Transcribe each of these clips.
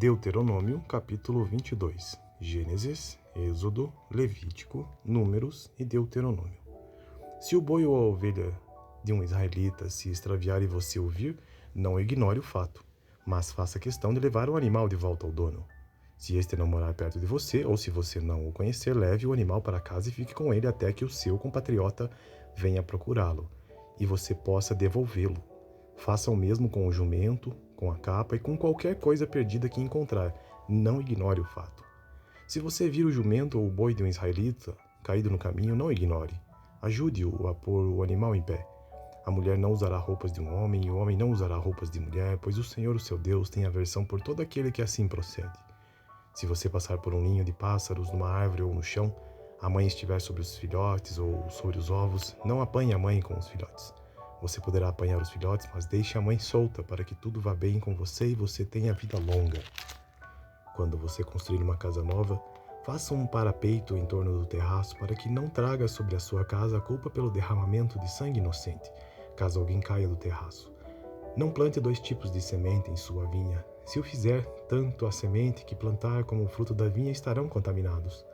Deuteronômio, capítulo 22. Gênesis, Êxodo, Levítico, Números e Deuteronômio. Se o boi ou a ovelha de um israelita se extraviar e você ouvir, não ignore o fato, mas faça questão de levar o animal de volta ao dono. Se este não morar perto de você, ou se você não o conhecer, leve o animal para casa e fique com ele até que o seu compatriota venha procurá-lo, e você possa devolvê-lo. Faça o mesmo com o jumento, com a capa e com qualquer coisa perdida que encontrar. Não ignore o fato. Se você vir o jumento ou o boi de um israelita caído no caminho, não ignore. Ajude-o a pôr o animal em pé. A mulher não usará roupas de um homem e o homem não usará roupas de mulher, pois o Senhor, o seu Deus, tem aversão por todo aquele que assim procede. Se você passar por um ninho de pássaros, numa árvore ou no chão, a mãe estiver sobre os filhotes ou sobre os ovos, não apanhe a mãe com os filhotes. Você poderá apanhar os filhotes, mas deixe a mãe solta para que tudo vá bem com você e você tenha vida longa. Quando você construir uma casa nova, faça um parapeito em torno do terraço para que não traga sobre a sua casa a culpa pelo derramamento de sangue inocente, caso alguém caia do terraço. Não plante 2 tipos de semente em sua vinha. Se o fizer, tanto a semente que plantar como o fruto da vinha estarão contaminados.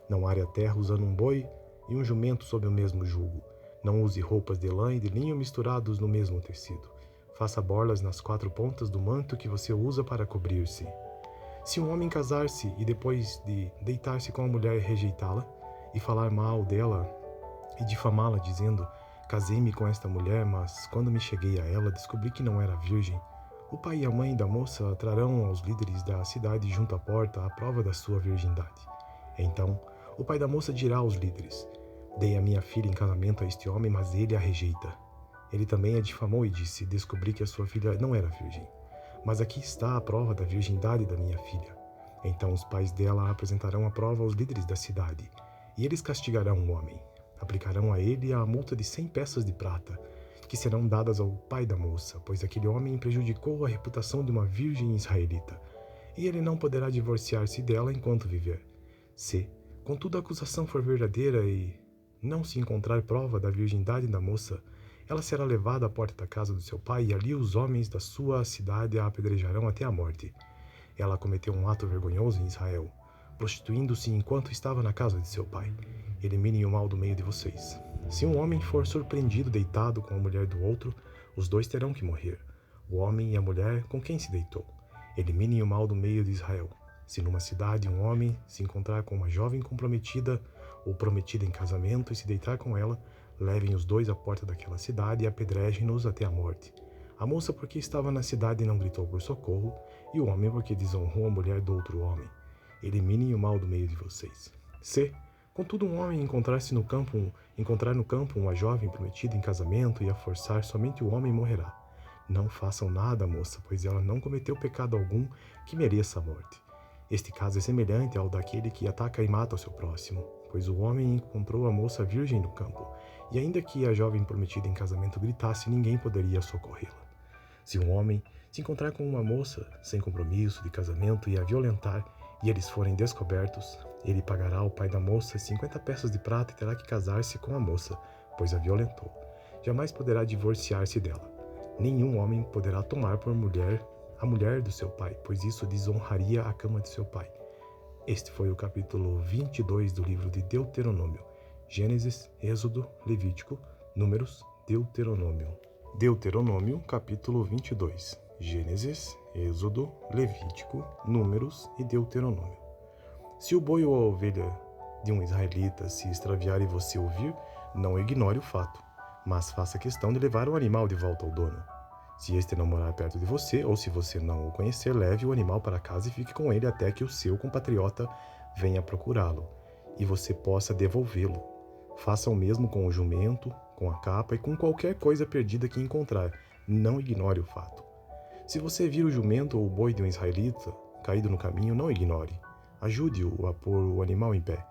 Não are a terra usando um boi e um jumento sob o mesmo jugo. Não use roupas de lã e de linho misturados no mesmo tecido. Faça borlas nas 4 pontas do manto que você usa para cobrir-se. Se um homem casar-se e depois de deitar-se com a mulher rejeitá-la e falar mal dela e difamá-la dizendo: casei-me com esta mulher, mas quando me cheguei a ela descobri que não era virgem, o pai e a mãe da moça trarão aos líderes da cidade junto à porta a prova da sua virgindade. Então o pai da moça dirá aos líderes: dei a minha filha em casamento a este homem, mas ele a rejeita. Ele também a difamou e disse: descobri que a sua filha não era virgem. Mas aqui está a prova da virgindade da minha filha. Então os pais dela apresentarão a prova aos líderes da cidade, e eles castigarão o homem. Aplicarão a ele a multa de 100 peças de prata, que serão dadas ao pai da moça, pois aquele homem prejudicou a reputação de uma virgem israelita, e ele não poderá divorciar-se dela enquanto viver. Se, contudo, a acusação for verdadeira e não se encontrar prova da virgindade da moça, ela será levada à porta da casa do seu pai e ali os homens da sua cidade a apedrejarão até a morte. Ela cometeu um ato vergonhoso em Israel, prostituindo-se enquanto estava na casa de seu pai. Eliminem o mal do meio de vocês. Se um homem for surpreendido deitado com a mulher do outro, os 2 terão que morrer, o homem e a mulher com quem se deitou. Eliminem o mal do meio de Israel. Se numa cidade um homem se encontrar com uma jovem comprometida ou prometida em casamento e se deitar com ela, levem os 2 à porta daquela cidade e apedrejem-nos até a morte. A moça porque estava na cidade e não gritou por socorro, e o homem porque desonrou a mulher do outro homem. Eliminem o mal do meio de vocês. Se, contudo, um homem encontrar no campo uma jovem prometida em casamento e a forçar, somente o homem morrerá. Não façam nada, moça, pois ela não cometeu pecado algum que mereça a morte. Este caso é semelhante ao daquele que ataca e mata o seu próximo, pois o homem encontrou a moça virgem no campo, e ainda que a jovem prometida em casamento gritasse, ninguém poderia socorrê-la. Se um homem se encontrar com uma moça sem compromisso de casamento e a violentar, e eles forem descobertos, ele pagará ao pai da moça 50 peças de prata e terá que casar-se com a moça, pois a violentou. Jamais poderá divorciar-se dela. Nenhum homem poderá tomar por mulher a mulher do seu pai, pois isso desonraria a cama de seu pai. Este foi o capítulo 22 do livro de Deuteronômio. Gênesis, Êxodo, Levítico, Números, Deuteronômio. Deuteronômio, capítulo 22. Gênesis, Êxodo, Levítico, Números e Deuteronômio. Se o boi ou a ovelha de um israelita se extraviar e você ouvir, não ignore o fato, mas faça questão de levar o animal de volta ao dono. Se este não morar perto de você, ou se você não o conhecer, leve o animal para casa e fique com ele até que o seu compatriota venha procurá-lo, e você possa devolvê-lo. Faça o mesmo com o jumento, com a capa e com qualquer coisa perdida que encontrar. Não ignore o fato. Se você vir o jumento ou o boi de um israelita caído no caminho, não ignore. Ajude-o a pôr o animal em pé.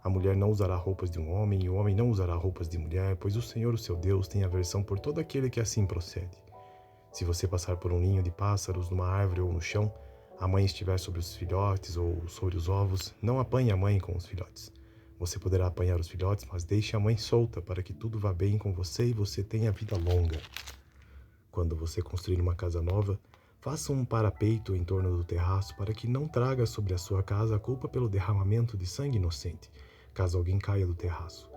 A mulher não usará roupas de um homem e o homem não usará roupas de mulher, pois o Senhor, o seu Deus, tem aversão por todo aquele que assim procede. Se você passar por um ninho de pássaros, numa árvore ou no chão, a mãe estiver sobre os filhotes ou sobre os ovos, não apanhe a mãe com os filhotes. Você poderá apanhar os filhotes, mas deixe a mãe solta para que tudo vá bem com você e você tenha vida longa. Quando você construir uma casa nova, Faça um parapeito em torno do terraço para que não traga sobre a sua casa a culpa pelo derramamento de sangue inocente, caso alguém caia do terraço.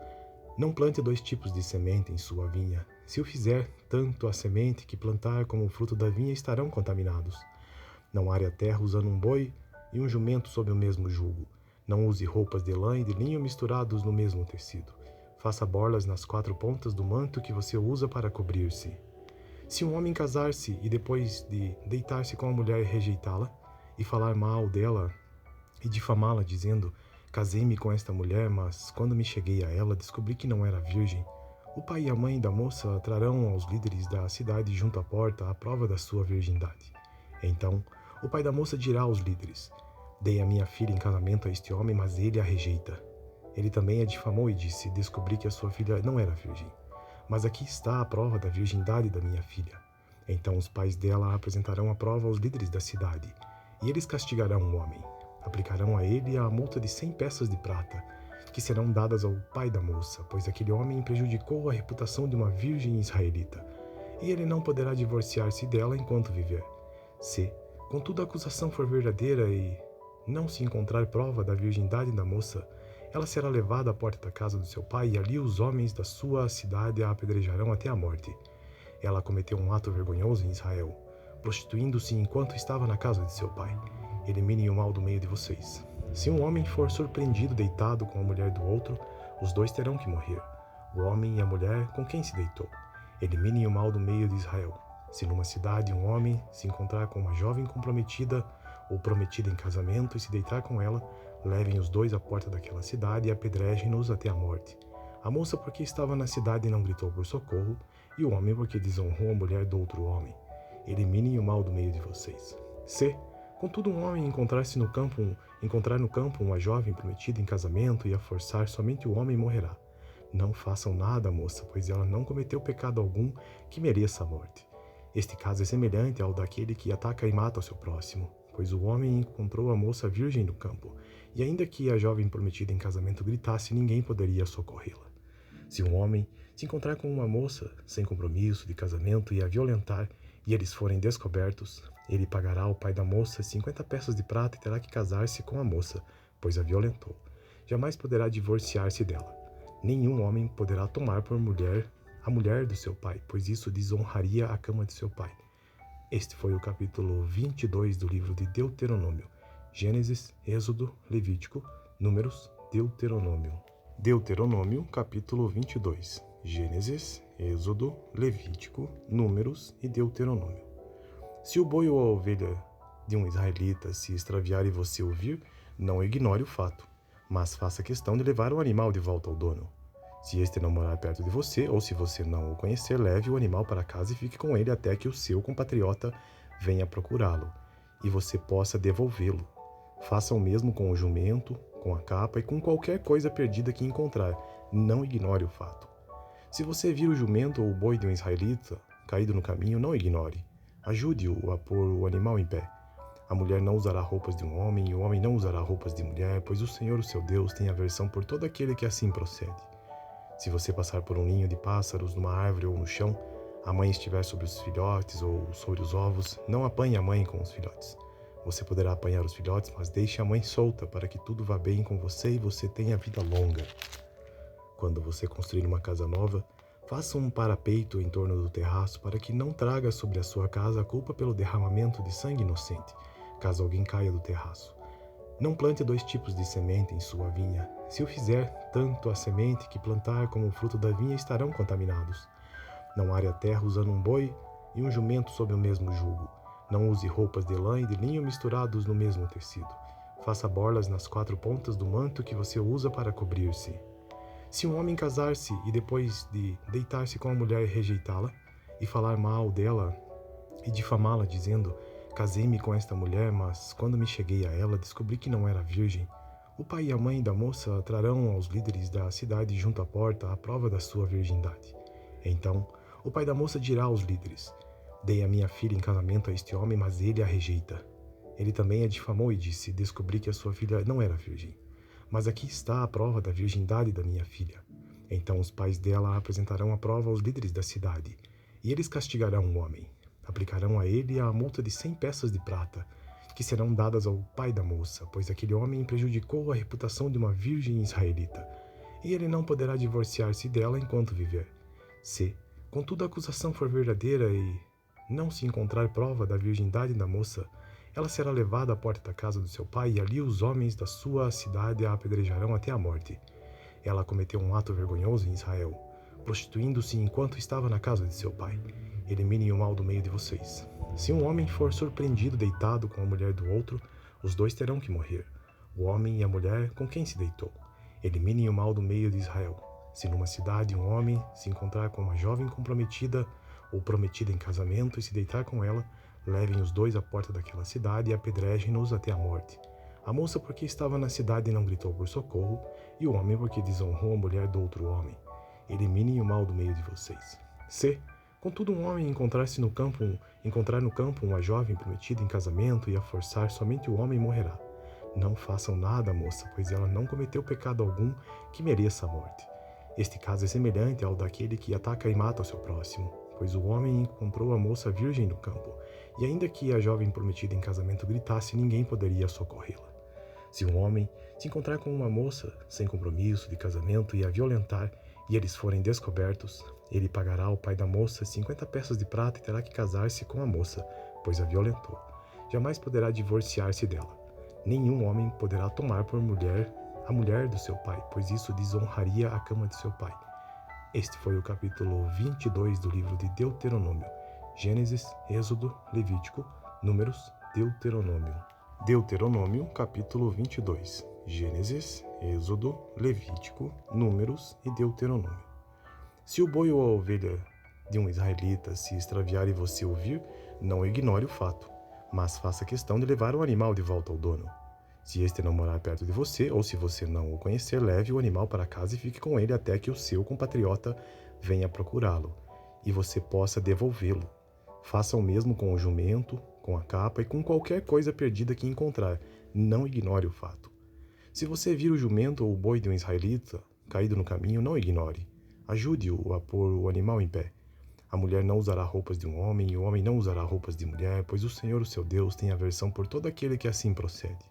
Não plante 2 tipos de semente em sua vinha. Se o fizer, tanto a semente que plantar como o fruto da vinha estarão contaminados. Não are a terra usando um boi e um jumento sob o mesmo jugo. Não use roupas de lã e de linho misturados no mesmo tecido. Faça borlas nas 4 pontas do manto que você usa para cobrir-se. Se um homem casar-se e depois de deitar-se com a mulher rejeitá-la, e falar mal dela e difamá-la, dizendo: casei-me com esta mulher, mas quando me cheguei a ela descobri que não era virgem, o pai e a mãe da moça trarão aos líderes da cidade junto à porta a prova da sua virgindade. Então, o pai da moça dirá aos líderes: dei a minha filha em casamento a este homem, mas ele a rejeita. Ele também a difamou e disse: descobri que a sua filha não era virgem. Mas aqui está a prova da virgindade da minha filha. Então os pais dela apresentarão a prova aos líderes da cidade, e eles castigarão o homem. Aplicarão a ele a multa de 100 peças de prata, que serão dadas ao pai da moça, pois aquele homem prejudicou a reputação de uma virgem israelita, e ele não poderá divorciar-se dela enquanto viver. Se, contudo, a acusação for verdadeira e não se encontrar prova da virgindade da moça, ela será levada à porta da casa do seu pai, e ali os homens da sua cidade a apedrejarão até a morte. Ela cometeu um ato vergonhoso em Israel, prostituindo-se enquanto estava na casa de seu pai. Eliminem o mal do meio de vocês. Se um homem for surpreendido deitado com a mulher do outro, os 2 terão que morrer, o homem e a mulher com quem se deitou. Eliminem o mal do meio de Israel. Se numa cidade um homem se encontrar com uma jovem comprometida ou prometida em casamento e se deitar com ela, levem os 2 à porta daquela cidade e apedrejem-nos até a morte. A moça porque estava na cidade e não gritou por socorro, e o homem porque desonrou a mulher do outro homem. Eliminem o mal do meio de vocês. Se, contudo, um homem encontrar no campo uma jovem prometida em casamento e a forçar, somente o homem morrerá. Não façam nada, moça, pois ela não cometeu pecado algum que mereça a morte. Este caso é semelhante ao daquele que ataca e mata o seu próximo, pois o homem encontrou a moça virgem no campo, e ainda que a jovem prometida em casamento gritasse, ninguém poderia socorrê-la. Se um homem se encontrar com uma moça sem compromisso de casamento e a violentar, e eles forem descobertos, ele pagará ao pai da moça 50 peças de prata e terá que casar-se com a moça, pois a violentou. Jamais poderá divorciar-se dela. Nenhum homem poderá tomar por mulher a mulher do seu pai, pois isso desonraria a cama de seu pai. Este foi o capítulo 22 do livro de Deuteronômio. Gênesis, Êxodo, Levítico, Números, Deuteronômio. Deuteronômio, capítulo 22. Gênesis, Êxodo, Levítico, Números e Deuteronômio. Se o boi ou a ovelha de um israelita se extraviar e você ouvir, não ignore o fato, mas faça questão de levar o animal de volta ao dono. Se este não morar perto de você, ou se você não o conhecer, leve o animal para casa e fique com ele até que o seu compatriota venha procurá-lo, e você possa devolvê-lo. Faça o mesmo com o jumento, com a capa e com qualquer coisa perdida que encontrar. Não ignore o fato. Se você vir o jumento ou o boi de um israelita caído no caminho, não ignore. Ajude-o a pôr o animal em pé. A mulher não usará roupas de um homem e o homem não usará roupas de mulher, pois o Senhor, o seu Deus, tem aversão por todo aquele que assim procede. Se você passar por um ninho de pássaros, numa árvore ou no chão, a mãe estiver sobre os filhotes ou sobre os ovos, não apanhe a mãe com os filhotes. Você poderá apanhar os filhotes, mas deixe a mãe solta para que tudo vá bem com você e você tenha vida longa. Quando você construir uma casa nova, faça um parapeito em torno do terraço para que não traga sobre a sua casa a culpa pelo derramamento de sangue inocente, caso alguém caia do terraço. Não plante 2 tipos de semente em sua vinha. Se o fizer, tanto a semente que plantar como o fruto da vinha estarão contaminados. Não are a terra usando um boi e um jumento sob o mesmo jugo. Não use roupas de lã e de linho misturados no mesmo tecido. Faça borlas nas 4 pontas do manto que você usa para cobrir-se. Se um homem casar-se e depois de deitar-se com a mulher rejeitá-la, e falar mal dela e difamá-la, dizendo: casei-me com esta mulher, mas quando me cheguei a ela descobri que não era virgem, o pai e a mãe da moça trarão aos líderes da cidade junto à porta a prova da sua virgindade. Então o pai da moça dirá aos líderes: dei a minha filha em casamento a este homem, mas ele a rejeita. Ele também a difamou e disse: descobri que a sua filha não era virgem. Mas aqui está a prova da virgindade da minha filha. Então os pais dela apresentarão a prova aos líderes da cidade, e eles castigarão o homem. Aplicarão a ele a multa de 100 peças de prata, que serão dadas ao pai da moça, pois aquele homem prejudicou a reputação de uma virgem israelita, e ele não poderá divorciar-se dela enquanto viver. Se, contudo, a acusação for verdadeira e não se encontrar prova da virgindade da moça, ela será levada à porta da casa do seu pai, e ali os homens da sua cidade a apedrejarão até a morte. Ela cometeu um ato vergonhoso em Israel, prostituindo-se enquanto estava na casa de seu pai. Eliminem o mal do meio de vocês. Se um homem for surpreendido deitado com a mulher do outro, os dois terão que morrer, o homem e a mulher com quem se deitou. Eliminem o mal do meio de Israel. Se numa cidade um homem se encontrar com uma jovem comprometida ou prometida em casamento e se deitar com ela, levem os dois à porta daquela cidade e apedrejem-nos até a morte. A moça porque estava na cidade e não gritou por socorro, e o homem porque desonrou a mulher do outro homem. Eliminem o mal do meio de vocês. Se, contudo, um homem encontrar no campo uma jovem prometida em casamento e a forçar, somente o homem morrerá. Não façam nada, moça, pois ela não cometeu pecado algum que mereça a morte. Este caso é semelhante ao daquele que ataca e mata o seu próximo, pois o homem encontrou a moça virgem no campo, e ainda que a jovem prometida em casamento gritasse, ninguém poderia socorrê-la. Se um homem se encontrar com uma moça sem compromisso de casamento e a violentar, e eles forem descobertos, ele pagará ao pai da moça 50 peças de prata e terá que casar-se com a moça, pois a violentou. Jamais poderá divorciar-se dela. Nenhum homem poderá tomar por mulher a mulher do seu pai, pois isso desonraria a cama de seu pai. Este foi o capítulo 22 do livro de Deuteronômio. Gênesis, Êxodo, Levítico, Números, Deuteronômio. Deuteronômio, capítulo 22. Gênesis, Êxodo, Levítico, Números e Deuteronômio. Se o boi ou a ovelha de um israelita se extraviar e você ouvir, não ignore o fato, mas faça questão de levar o animal de volta ao dono. Se este não morar perto de você, ou se você não o conhecer, leve o animal para casa e fique com ele até que o seu compatriota venha procurá-lo e você possa devolvê-lo. Faça o mesmo com o jumento, com a capa e com qualquer coisa perdida que encontrar. Não ignore o fato. Se você vir o jumento ou o boi de um israelita caído no caminho, não ignore. Ajude-o a pôr o animal em pé. A mulher não usará roupas de um homem e o homem não usará roupas de mulher, pois o Senhor, o seu Deus, tem aversão por todo aquele que assim procede.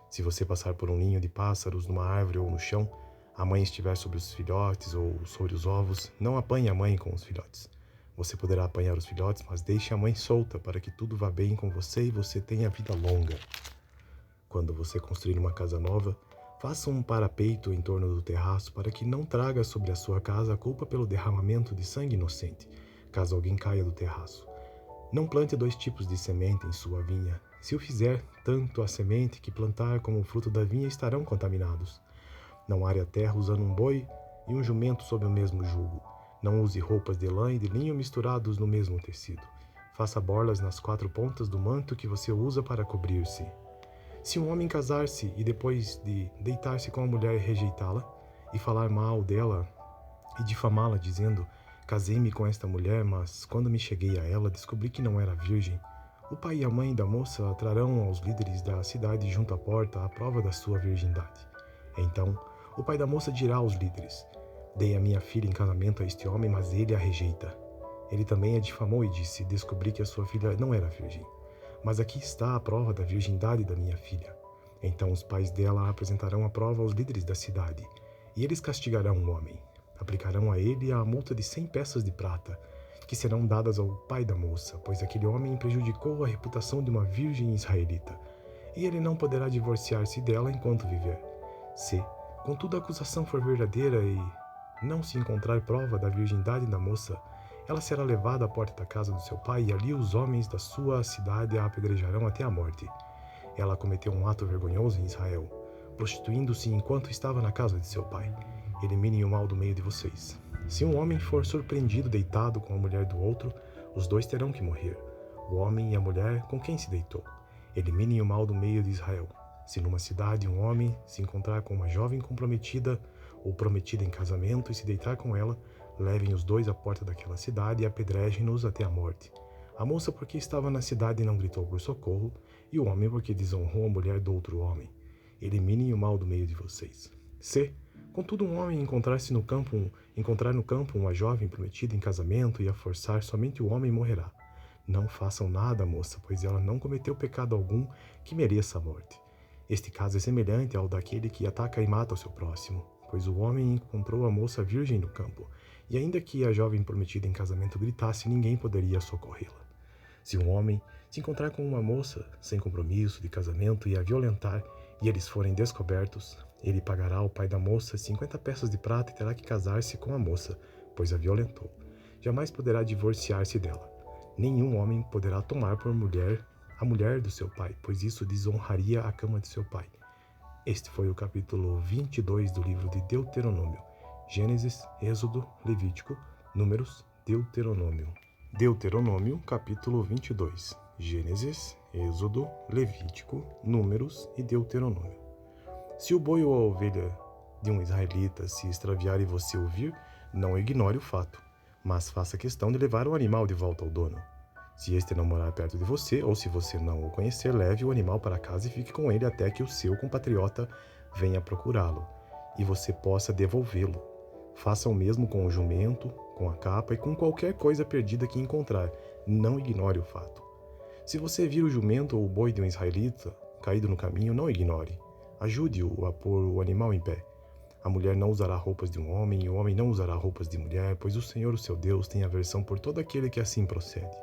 Se você passar por um ninho de pássaros, numa árvore ou no chão, a mãe estiver sobre os filhotes ou sobre os ovos, não apanhe a mãe com os filhotes. Você poderá apanhar os filhotes, mas deixe a mãe solta para que tudo vá bem com você e você tenha vida longa. Quando você construir uma casa nova, faça um parapeito em torno do terraço para que não traga sobre a sua casa a culpa pelo derramamento de sangue inocente, caso alguém caia do terraço. Não plante 2 tipos de semente em sua vinha. Se o fizer, tanto a semente que plantar como o fruto da vinha estarão contaminados. Não are a terra usando um boi e um jumento sob o mesmo jugo. Não use roupas de lã e de linho misturados no mesmo tecido. Faça borlas nas 4 pontas do manto que você usa para cobrir-se. Se um homem casar-se e depois de deitar-se com a mulher rejeitá-la e falar mal dela e difamá-la dizendo: casei-me com esta mulher, mas quando me cheguei a ela descobri que não era virgem, o pai e a mãe da moça trarão aos líderes da cidade junto à porta a prova da sua virgindade. Então, o pai da moça dirá aos líderes: dei a minha filha em casamento a este homem, mas ele a rejeita. Ele também a difamou e disse: descobri que a sua filha não era virgem. Mas aqui está a prova da virgindade da minha filha. Então os pais dela apresentarão a prova aos líderes da cidade, e eles castigarão o homem. Aplicarão a ele a multa de 100 peças de prata, que serão dadas ao pai da moça, pois aquele homem prejudicou a reputação de uma virgem israelita, e ele não poderá divorciar-se dela enquanto viver. Se, contudo, a acusação for verdadeira e não se encontrar prova da virgindade da moça, ela será levada à porta da casa do seu pai, e ali os homens da sua cidade a apedrejarão até a morte. Ela cometeu um ato vergonhoso em Israel, prostituindo-se enquanto estava na casa de seu pai. Eliminem o mal do meio de vocês. Se um homem for surpreendido deitado com a mulher do outro, os dois terão que morrer, o homem e a mulher com quem se deitou. Eliminem o mal do meio de Israel. Se numa cidade um homem se encontrar com uma jovem comprometida ou prometida em casamento e se deitar com ela, levem os dois à porta daquela cidade e apedrejem-nos até a morte. A moça porque estava na cidade e não gritou por socorro, e o homem porque desonrou a mulher do outro homem. Eliminem o mal do meio de vocês. Se, contudo, um homem encontrar no campo uma jovem prometida em casamento e a forçar, somente o homem morrerá. Não façam nada, moça, pois ela não cometeu pecado algum que mereça a morte. Este caso é semelhante ao daquele que ataca e mata o seu próximo, pois o homem encontrou a moça virgem no campo, e ainda que a jovem prometida em casamento gritasse, ninguém poderia socorrê-la. Se um homem se encontrar com uma moça sem compromisso de casamento e a violentar, e eles forem descobertos, ele pagará ao pai da moça 50 peças de prata e terá que casar-se com a moça, pois a violentou. Jamais poderá divorciar-se dela. Nenhum homem poderá tomar por mulher a mulher do seu pai, pois isso desonraria a cama de seu pai. Este foi o capítulo 22 do livro de Deuteronômio. Gênesis, Êxodo, Levítico, Números, Deuteronômio. Deuteronômio, capítulo 22. Gênesis, Êxodo, Levítico, Números e Deuteronômio. Se o boi ou a ovelha de um israelita se extraviar e você ouvir, não ignore o fato, mas faça questão de levar o animal de volta ao dono. Se este não morar perto de você, ou se você não o conhecer, leve o animal para casa e fique com ele até que o seu compatriota venha procurá-lo, e você possa devolvê-lo. Faça o mesmo com o jumento, com a capa e com qualquer coisa perdida que encontrar. Não ignore o fato. Se você vir o jumento ou o boi de um israelita caído no caminho, não ignore. Ajude-o a pôr o animal em pé. A mulher não usará roupas de um homem, e o homem não usará roupas de mulher, pois o Senhor, o seu Deus, tem aversão por todo aquele que assim procede.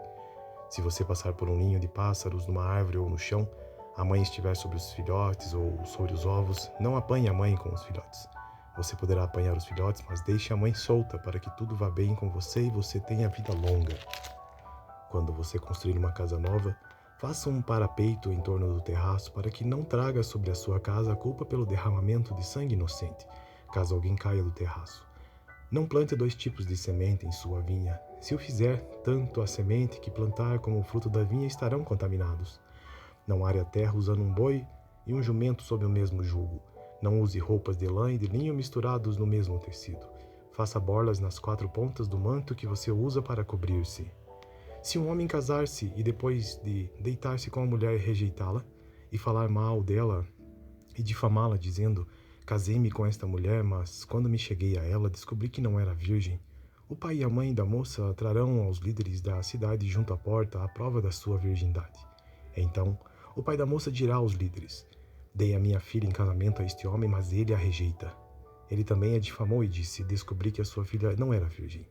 Se você passar por um ninho de pássaros, numa árvore ou no chão, a mãe estiver sobre os filhotes ou sobre os ovos, não apanhe a mãe com os filhotes. Você poderá apanhar os filhotes, mas deixe a mãe solta para que tudo vá bem com você e você tenha vida longa. Quando você construir uma casa nova, faça um parapeito em torno do terraço para que não traga sobre a sua casa a culpa pelo derramamento de sangue inocente, caso alguém caia do terraço. Não plante 2 tipos de semente em sua vinha. Se o fizer, tanto a semente que plantar como o fruto da vinha estarão contaminados. Não are a terra usando um boi e um jumento sob o mesmo jugo. Não use roupas de lã e de linho misturados no mesmo tecido. Faça borlas nas 4 pontas do manto que você usa para cobrir-se. Se um homem casar-se e depois de deitar-se com a mulher rejeitá-la e falar mal dela e difamá-la dizendo: casei-me com esta mulher, mas quando me cheguei a ela descobri que não era virgem, o pai e a mãe da moça trarão aos líderes da cidade junto à porta a prova da sua virgindade. Então o pai da moça dirá aos líderes: dei a minha filha em casamento a este homem, mas ele a rejeita. Ele também a difamou e disse: descobri que a sua filha não era virgem.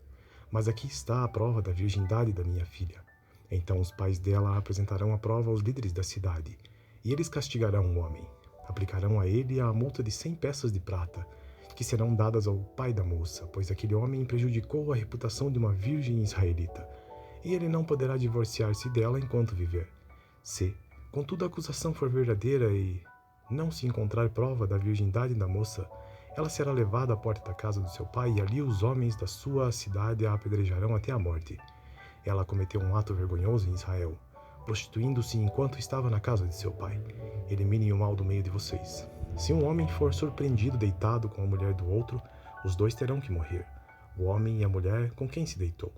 Mas aqui está a prova da virgindade da minha filha. Então os pais dela apresentarão a prova aos líderes da cidade, e eles castigarão o homem. Aplicarão a ele a multa de 100 peças de prata, que serão dadas ao pai da moça, pois aquele homem prejudicou a reputação de uma virgem israelita, e ele não poderá divorciar-se dela enquanto viver. Se, contudo, a acusação for verdadeira e não se encontrar prova da virgindade da moça, ela será levada à porta da casa do seu pai, e ali os homens da sua cidade a apedrejarão até a morte. Ela cometeu um ato vergonhoso em Israel, prostituindo-se enquanto estava na casa de seu pai. Eliminem o mal do meio de vocês. Se um homem for surpreendido deitado com a mulher do outro, os 2 terão que morrer, o homem e a mulher com quem se deitou.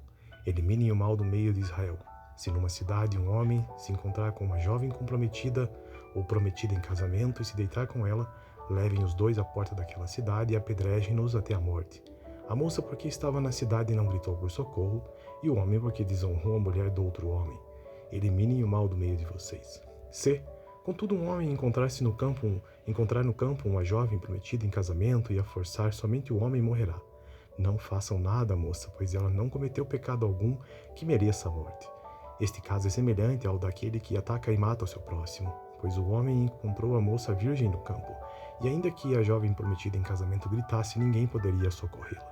Eliminem o mal do meio de Israel. Se numa cidade um homem se encontrar com uma jovem comprometida ou prometida em casamento e se deitar com ela, levem os 2 à porta daquela cidade e apedrejem-nos até a morte. A moça porque estava na cidade e não gritou por socorro, e o homem porque desonrou a mulher do outro homem. Eliminem o mal do meio de vocês. Se, contudo, um homem encontrar no campo uma jovem prometida em casamento e a forçar, somente o homem morrerá. Não façam nada, moça, pois ela não cometeu pecado algum que mereça a morte. Este caso é semelhante ao daquele que ataca e mata o seu próximo, pois o homem encontrou a moça virgem no campo, e ainda que a jovem prometida em casamento gritasse, ninguém poderia socorrê-la.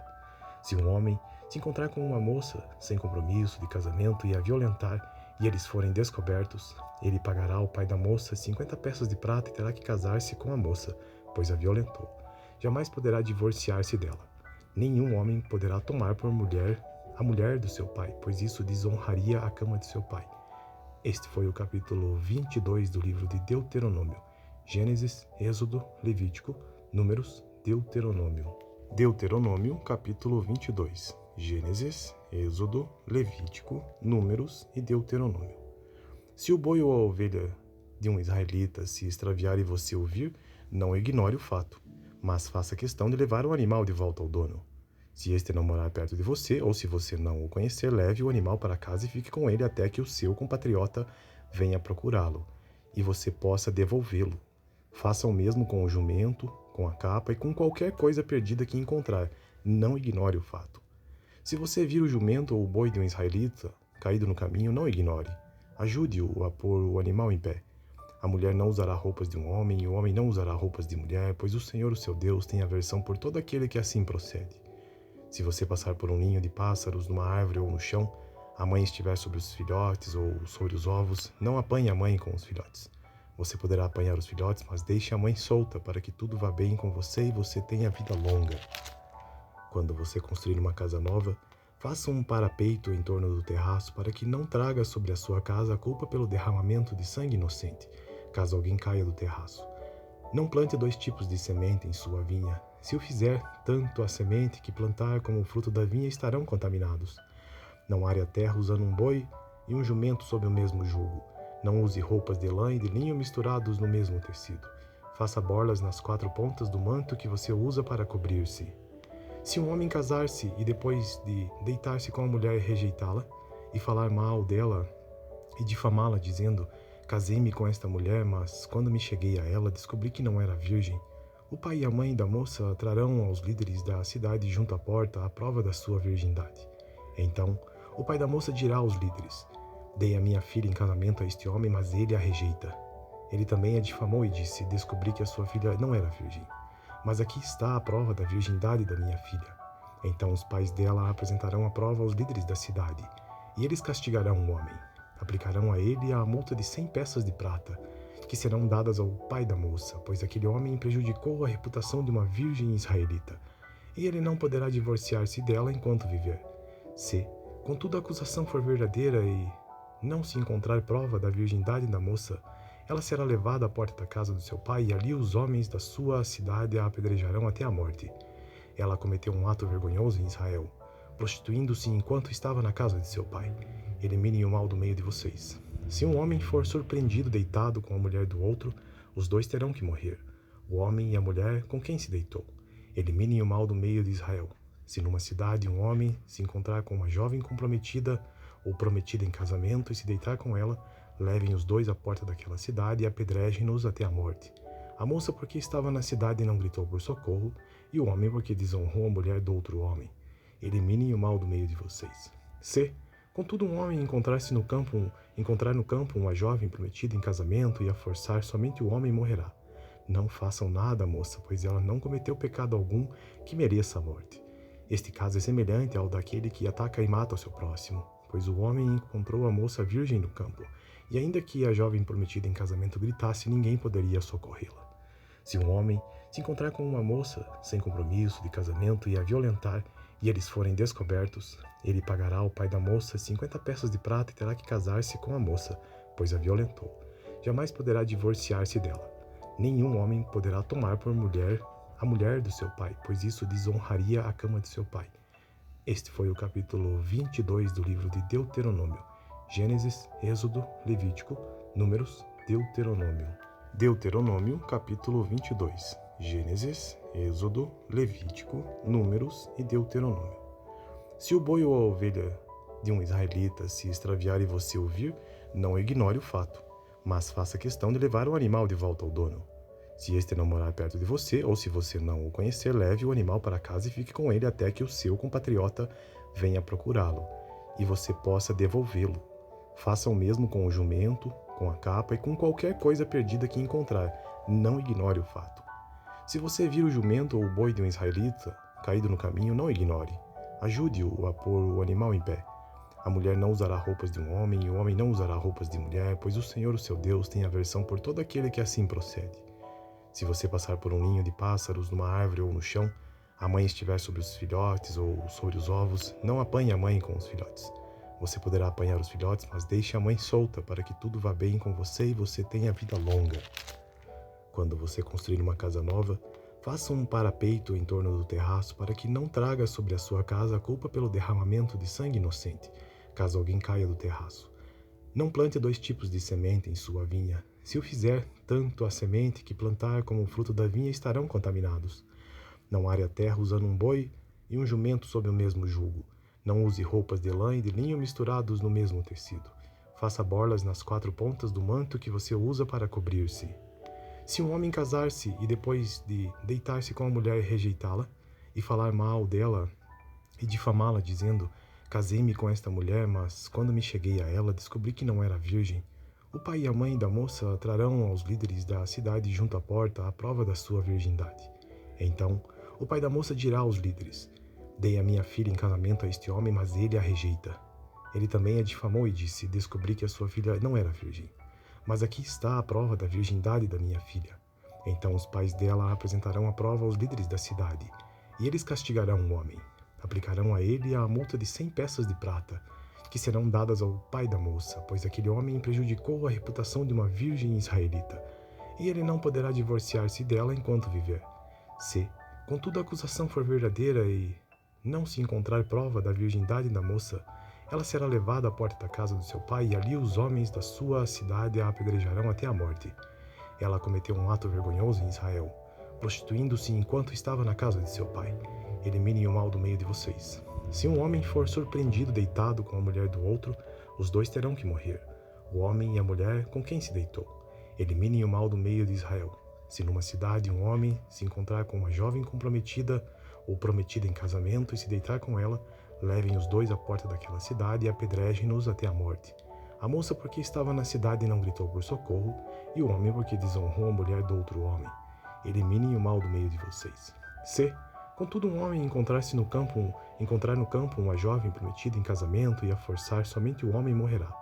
Se um homem se encontrar com uma moça sem compromisso de casamento e a violentar, e eles forem descobertos, ele pagará ao pai da moça 50 peças de prata e terá que casar-se com a moça, pois a violentou. Jamais poderá divorciar-se dela. Nenhum homem poderá tomar por mulher a mulher do seu pai, pois isso desonraria a cama de seu pai. Este foi o capítulo 22 do livro de Deuteronômio. Gênesis, Êxodo, Levítico, Números, Deuteronômio. Deuteronômio, capítulo 22. Gênesis, Êxodo, Levítico, Números e Deuteronômio. Se o boi ou a ovelha de um israelita se extraviar e você ouvir, não ignore o fato, mas faça questão de levar o animal de volta ao dono. Se este não morar perto de você, ou se você não o conhecer, leve o animal para casa e fique com ele até que o seu compatriota venha procurá-lo e você possa devolvê-lo. Faça o mesmo com o jumento, com a capa e com qualquer coisa perdida que encontrar. Não ignore o fato. Se você vir o jumento ou o boi de um israelita caído no caminho, não ignore. Ajude-o a pôr o animal em pé. A mulher não usará roupas de um homem, e o homem não usará roupas de mulher, pois o Senhor, o seu Deus, tem aversão por todo aquele que assim procede. Se você passar por um ninho de pássaros, numa árvore ou no chão, a mãe estiver sobre os filhotes ou sobre os ovos, não apanhe a mãe com os filhotes. Você poderá apanhar os filhotes, mas deixe a mãe solta para que tudo vá bem com você e você tenha vida longa. Quando você construir uma casa nova, faça um parapeito em torno do terraço para que não traga sobre a sua casa a culpa pelo derramamento de sangue inocente, caso alguém caia do terraço. Não plante 2 tipos de semente em sua vinha. Se o fizer, tanto a semente que plantar como o fruto da vinha estarão contaminados. Não are a terra usando um boi e um jumento sob o mesmo jugo. Não use roupas de lã e de linho misturados no mesmo tecido. Faça borlas nas 4 pontas do manto que você usa para cobrir-se. Se um homem casar-se e depois de deitar-se com a mulher rejeitá-la e falar mal dela e difamá-la dizendo: casei-me com esta mulher, mas quando me cheguei a ela descobri que não era virgem, o pai e a mãe da moça trarão aos líderes da cidade junto à porta a prova da sua virgindade. Então o pai da moça dirá aos líderes: dei a minha filha em casamento a este homem, mas ele a rejeita. Ele também a difamou e disse: descobri que a sua filha não era virgem. Mas aqui está a prova da virgindade da minha filha. Então os pais dela apresentarão a prova aos líderes da cidade, e eles castigarão o homem. Aplicarão a ele a multa de 100 peças de prata, que serão dadas ao pai da moça, pois aquele homem prejudicou a reputação de uma virgem israelita, e ele não poderá divorciar-se dela enquanto viver. Se, contudo, a acusação for verdadeira e não se encontrar prova da virgindade da moça, ela será levada à porta da casa do seu pai, e ali os homens da sua cidade a apedrejarão até a morte. Ela cometeu um ato vergonhoso em Israel, prostituindo-se enquanto estava na casa de seu pai. Eliminem o mal do meio de vocês. Se um homem for surpreendido deitado com a mulher do outro, os 2 terão que morrer, o homem e a mulher com quem se deitou. Eliminem o mal do meio de Israel. Se numa cidade um homem se encontrar com uma jovem comprometida ou prometida em casamento e se deitar com ela, levem os 2 à porta daquela cidade e apedrejem-nos até a morte. A moça porque estava na cidade e não gritou por socorro, e o homem porque desonrou a mulher do outro homem. Eliminem o mal do meio de vocês. Se, contudo, um homem encontrar no campo uma jovem prometida em casamento e a forçar, somente o homem morrerá. Não façam nada, moça, pois ela não cometeu pecado algum que mereça a morte. Este caso é semelhante ao daquele que ataca e mata o seu próximo, pois o homem encontrou a moça virgem no campo, e ainda que a jovem prometida em casamento gritasse, ninguém poderia socorrê-la. Se um homem se encontrar com uma moça sem compromisso de casamento e a violentar, e eles forem descobertos, ele pagará ao pai da moça 50 peças de prata e terá que casar-se com a moça, pois a violentou. Jamais poderá divorciar-se dela. Nenhum homem poderá tomar por mulher a mulher do seu pai, pois isso desonraria a cama de seu pai. Este foi o capítulo 22 do livro de Deuteronômio. Gênesis, Êxodo, Levítico, Números, Deuteronômio. Deuteronômio, capítulo 22. Gênesis, Êxodo, Levítico, Números e Deuteronômio. Se o boi ou a ovelha de um israelita se extraviar e você o vir, não ignore o fato, mas faça questão de levar o animal de volta ao dono. Se este não morar perto de você, ou se você não o conhecer, leve o animal para casa e fique com ele até que o seu compatriota venha procurá-lo e você possa devolvê-lo. Faça o mesmo com o jumento, com a capa e com qualquer coisa perdida que encontrar. Não ignore o fato. Se você vir o jumento ou o boi de um israelita caído no caminho, não ignore. Ajude-o a pôr o animal em pé. A mulher não usará roupas de um homem, e o homem não usará roupas de mulher, pois o Senhor, o seu Deus, tem aversão por todo aquele que assim procede. Se você passar por um ninho de pássaros, numa árvore ou no chão, a mãe estiver sobre os filhotes ou sobre os ovos, não apanhe a mãe com os filhotes. Você poderá apanhar os filhotes, mas deixe a mãe solta para que tudo vá bem com você e você tenha vida longa. Quando você construir uma casa nova, faça um parapeito em torno do terraço para que não traga sobre a sua casa a culpa pelo derramamento de sangue inocente, caso alguém caia do terraço. Não plante 2 tipos de semente em sua vinha. Se o fizer, tanto a semente que plantar como o fruto da vinha estarão contaminados. Não are a terra usando um boi e um jumento sob o mesmo jugo. Não use roupas de lã e de linho misturados no mesmo tecido. Faça borlas nas 4 pontas do manto que você usa para cobrir-se. Se um homem casar-se e depois de deitar-se com a mulher rejeitá-la, e falar mal dela e difamá-la, dizendo: casei-me com esta mulher, mas quando me cheguei a ela, descobri que não era virgem, o pai e a mãe da moça trarão aos líderes da cidade junto à porta a prova da sua virgindade. Então, o pai da moça dirá aos líderes: dei a minha filha em casamento a este homem, mas ele a rejeita. Ele também a difamou e disse: descobri que a sua filha não era virgem. Mas aqui está a prova da virgindade da minha filha. Então os pais dela apresentarão a prova aos líderes da cidade, e eles castigarão o homem. Aplicarão a ele a multa de 100 peças de prata, que serão dadas ao pai da moça, pois aquele homem prejudicou a reputação de uma virgem israelita, e ele não poderá divorciar-se dela enquanto viver. Se, contudo, a acusação for verdadeira e não se encontrar prova da virgindade da moça, ela será levada à porta da casa do seu pai, e ali os homens da sua cidade a apedrejarão até a morte. Ela cometeu um ato vergonhoso em Israel, prostituindo-se enquanto estava na casa de seu pai. Eliminem o mal do meio de vocês. Se um homem for surpreendido deitado com a mulher do outro, os dois terão que morrer, o homem e a mulher com quem se deitou. Eliminem o mal do meio de Israel. Se numa cidade um homem se encontrar com uma jovem comprometida ou prometida em casamento e se deitar com ela, levem os dois à porta daquela cidade e apedrejem-nos até a morte. A moça porque estava na cidade e não gritou por socorro, e o homem porque desonrou a mulher do outro homem. Eliminem o mal do meio de vocês. Se, contudo, um homem encontrar no campo uma jovem prometida em casamento e a forçar, somente o homem morrerá.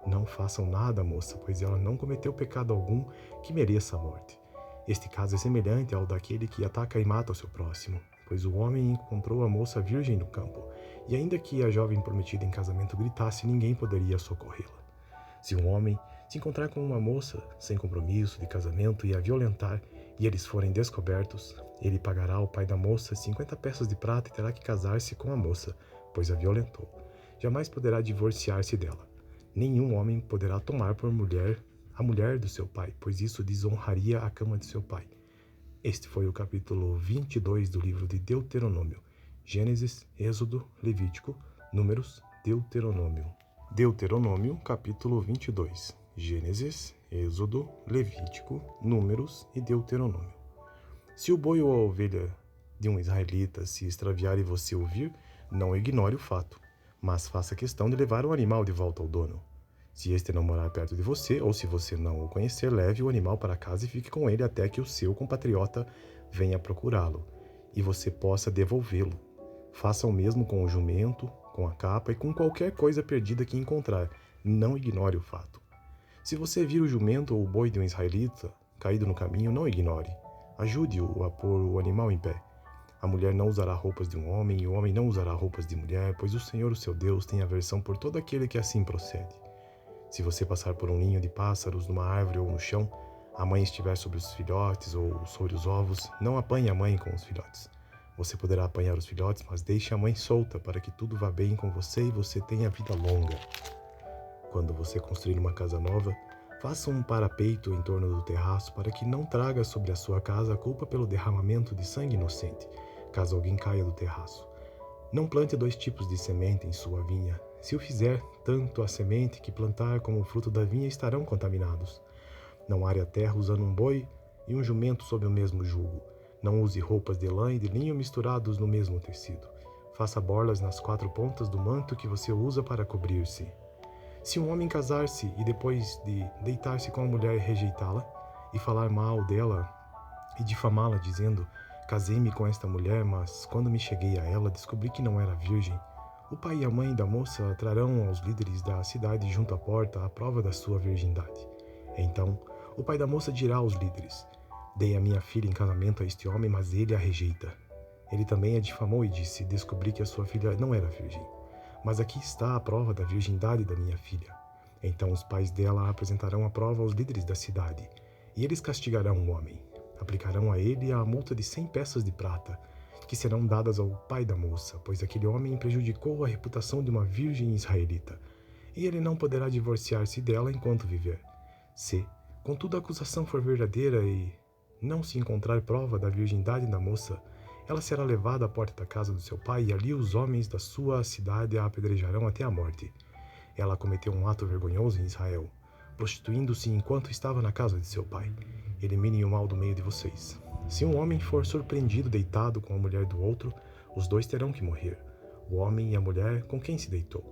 Não façam nada, moça, pois ela não cometeu pecado algum que mereça a morte. Este caso é semelhante ao daquele que ataca e mata o seu próximo, pois o homem encontrou a moça virgem no campo, e ainda que a jovem prometida em casamento gritasse, ninguém poderia socorrê-la. Se um homem se encontrar com uma moça sem compromisso de casamento e a violentar, e eles forem descobertos, ele pagará ao pai da moça 50 peças de prata e terá que casar-se com a moça, pois a violentou. Jamais poderá divorciar-se dela. Nenhum homem poderá tomar por mulher a mulher do seu pai, pois isso desonraria a cama de seu pai. Este foi o capítulo 22 do livro de Deuteronômio. Gênesis, Êxodo, Levítico, Números, Deuteronômio. Deuteronômio, capítulo 22. Gênesis, Êxodo, Levítico, Números e Deuteronômio. Se o boi ou a ovelha de um israelita se extraviar e você ouvir, não ignore o fato, mas faça questão de levar o animal de volta ao dono. Se este não morar perto de você, ou se você não o conhecer, leve o animal para casa e fique com ele até que o seu compatriota venha procurá-lo, e você possa devolvê-lo. Faça o mesmo com o jumento, com a capa e com qualquer coisa perdida que encontrar. Não ignore o fato. Se você vir o jumento ou o boi de um israelita caído no caminho, não ignore. Ajude-o a pôr o animal em pé. A mulher não usará roupas de um homem e o homem não usará roupas de mulher, pois o Senhor, o seu Deus, tem aversão por todo aquele que assim procede. Se você passar por um ninho de pássaros, numa árvore ou no chão, a mãe estiver sobre os filhotes ou sobre os ovos, não apanhe a mãe com os filhotes. Você poderá apanhar os filhotes, mas deixe a mãe solta para que tudo vá bem com você e você tenha vida longa. Quando você construir uma casa nova, faça um parapeito em torno do terraço para que não traga sobre a sua casa a culpa pelo derramamento de sangue inocente, caso alguém caia do terraço. Não plante 2 tipos de semente em sua vinha. Se o fizer, tanto a semente que plantar como o fruto da vinha estarão contaminados. Não are a terra usando um boi e um jumento sob o mesmo jugo. Não use roupas de lã e de linho misturados no mesmo tecido. Faça borlas nas 4 pontas do manto que você usa para cobrir-se. Se um homem casar-se e depois de deitar-se com a mulher rejeitá-la, e falar mal dela e difamá-la, dizendo: casei-me com esta mulher, mas quando me cheguei a ela, descobri que não era virgem, o pai e a mãe da moça trarão aos líderes da cidade junto à porta a prova da sua virgindade. Então, o pai da moça dirá aos líderes: dei a minha filha em casamento a este homem, mas ele a rejeita. Ele também a difamou e disse: descobri que a sua filha não era virgem. Mas aqui está a prova da virgindade da minha filha. Então os pais dela apresentarão a prova aos líderes da cidade, e eles castigarão o homem. Aplicarão a ele a multa de 100 peças de prata, que serão dadas ao pai da moça, pois aquele homem prejudicou a reputação de uma virgem israelita, e ele não poderá divorciar-se dela enquanto viver. Se, contudo, a acusação for verdadeira e não se encontrar prova da virgindade da moça, ela será levada à porta da casa do seu pai, e ali os homens da sua cidade a apedrejarão até a morte. Ela cometeu um ato vergonhoso em Israel, prostituindo-se enquanto estava na casa de seu pai. Eliminem o mal do meio de vocês. Se um homem for surpreendido deitado com a mulher do outro, os dois terão que morrer, o homem e a mulher com quem se deitou.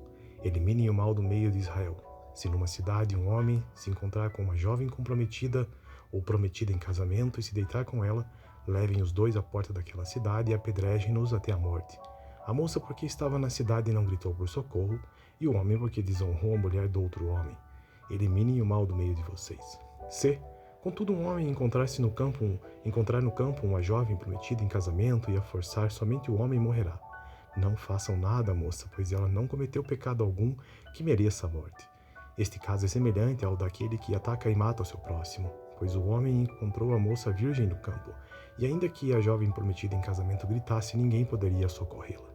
Eliminem o mal do meio de Israel. Se numa cidade um homem se encontrar com uma jovem comprometida ou prometida em casamento e se deitar com ela, levem os dois à porta daquela cidade e apedrejem-nos até a morte. A moça porque estava na cidade e não gritou por socorro, e o homem porque desonrou a mulher do outro homem. Eliminem o mal do meio de vocês. Se, contudo, um homem encontrar no campo uma jovem prometida em casamento e a forçar, somente o homem morrerá. Não façam nada, moça, pois ela não cometeu pecado algum que mereça a morte. Este caso é semelhante ao daquele que ataca e mata o seu próximo, pois o homem encontrou a moça virgem no campo, e ainda que a jovem prometida em casamento gritasse, ninguém poderia socorrê-la.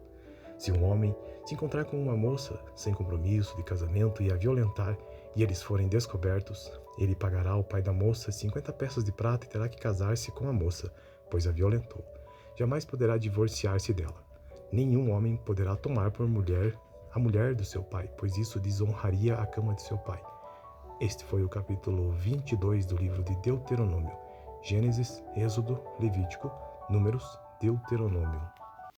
Se um homem se encontrar com uma moça sem compromisso de casamento e a violentar, e eles forem descobertos, ele pagará ao pai da moça 50 peças de prata e terá que casar-se com a moça, pois a violentou. Jamais poderá divorciar-se dela. Nenhum homem poderá tomar por mulher a mulher do seu pai, pois isso desonraria a cama de seu pai. Este foi o capítulo 22 do livro de Deuteronômio. Gênesis, Êxodo, Levítico, Números, Deuteronômio.